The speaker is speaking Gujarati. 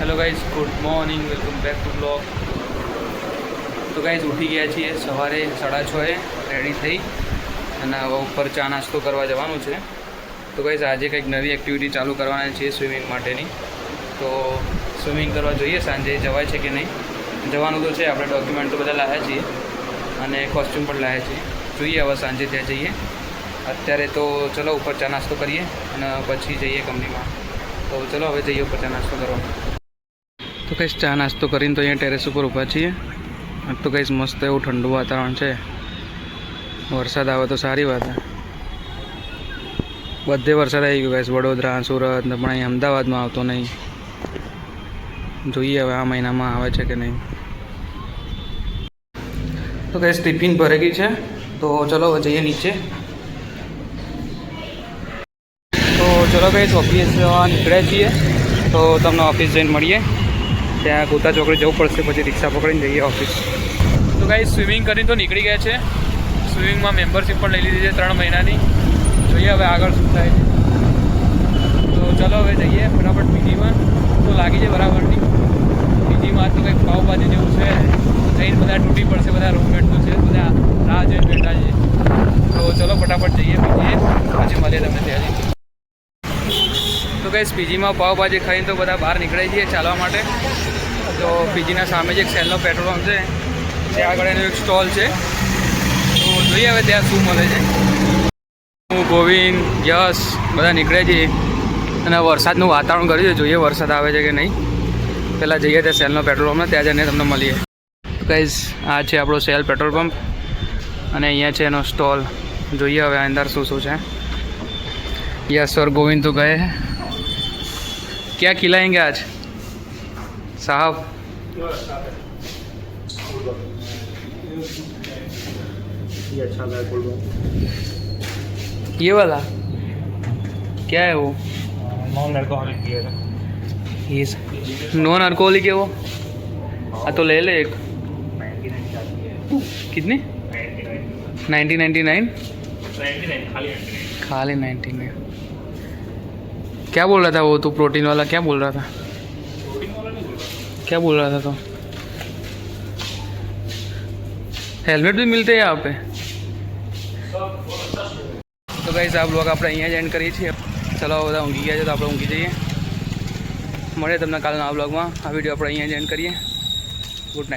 Hello guys, good morning, welcome back to blog. તો ગાઈઝ ઉઠી ગયા છીએ સવારે 6:30 રેડી થઈ અને હવે ઉપર ચા નાસ્તો કરવા જવાનું છે. તો ગાઈઝ આજે કંઈક નવી એક્ટિવિટી ચાલુ કરવાના છે સ્વિમિંગ માટેની. તો સ્વિમિંગ કરવા જોઈએ સાંજે જવાય છે કે નહીં. જવાનું તો છે, આપણે ડોક્યુમેન્ટ તો બધા લાવ્યા છીએ અને કોસ્ચ્યુમ પણ લાવ્યા છીએ. જોઈએ હવે સાંજે ત્યાં જઈએ. અત્યારે તો ચલો ઉપર ચા નાસ્તો કરીએ અને પછી જઈએ કંપનીમાં. તો ચલો હવે જઈએ ઉપર ચા નાસ્તો કરવા. તો કંઈ ચા નાસ્તો કરીને તો અહીંયા ટેરેસ ઉપર ઊભા છીએ. તો કંઈ મસ્ત એવું ઠંડુ વાતાવરણ છે. વરસાદ આવે તો સારી વાત. બધે વરસાદ આવી ગયો ગાઈસ, વડોદરા, સુરત ને, પણ અહીં અમદાવાદમાં આવતો નહીં. જોઈએ હવે આ મહિનામાં આવે છે કે નહીં. તો કંઈ ટિફિન ભરાઈ ગઈ છે. તો ચલો હવે જઈએ નીચે. તો ચલો કંઈ ઓફિસ નીકળ્યા છીએ. તો તમને ઓફિસ જઈને મળીએ. ત્યાં ગોતા ચોકડી જવું પડશે, પછી રિક્ષા પકડીને જઈએ ઓફિસ. તો ગાઈસ સ્વિમિંગ કરીને તો નીકળી ગયા છે. સ્વિમિંગમાં મેમ્બરશીપ પણ લઈ લીધી છે 3 મહિનાની. જોઈએ હવે આગળ શું થાય છે. તો ચલો હવે જઈએ ફટાફટ પીજીમાં. તો લાગી છે બરાબરની. પીજીમાં તો કંઈક પાવભાજી જેવું છે. જઈને બધા તૂટી પડશે, બધા રૂમમેટ તો છે, બધા રાહ જોઈને બેઠા છે. તો ચલો ફટાફટ જઈએ પીજીએ, પછી મળીએ તમને ત્યાં. તો ગાઈસ પીજીમાં પાવભાજી ખાઈને તો બધા બહાર નીકળાઈ જઈએ ચાલવા માટે. તો પીજીના સામે જ એક સેલનો પેટ્રોલ પંપ છે, ત્યાં આગળ એનો એક સ્ટોલ છે. તો જોઈએ હવે ત્યાં શું મળે છે. હું, ગોવિંદ, યશ બધા નીકળ્યા છીએ અને વરસાદનું વાતાવરણ કર્યું છે. જોઈએ વરસાદ આવે છે કે નહીં. પહેલાં જઈએ ત્યાં સેલનો પેટ્રોલ પંપ, ત્યાં જઈને તમને મળીએ. તો ગાઈસ આ છે આપણો સેલ પેટ્રોલ પંપ અને અહીંયા છે એનો સ્ટોલ. જોઈએ હવે અંદર શું શું છે. યશ और गोविंद तो गए हैं. क्या खिलाएंगे आज साहब? ये अच्छा है कोल्ड ये वाला क्या है वो? नॉन अल्कोहलिक बियर है ये नॉन अल्कोहलिक है वो. हाँ तो ले ले एक. कितनी? 1999 खाली 99. क्या बोल रहा था वो? तू प्रोटीन वाला क्या बोल रहा था? क्या बोल रहा था तो? हेलमेट भी मिलते हैं यहाँ पे. તો ગાઈસ આ બ્લોગ આપણે અહીંયા જ એન્ડ કરીએ છીએ. ચલો બધા ઊંઘી ગયા છે તો આપણે ઊંઘી જઈએ. મળીએ તમને કાલના આ બ્લોગમાં. આ વિડીયો આપણે અહીંયા જ એન્ડ કરીએ. Good night.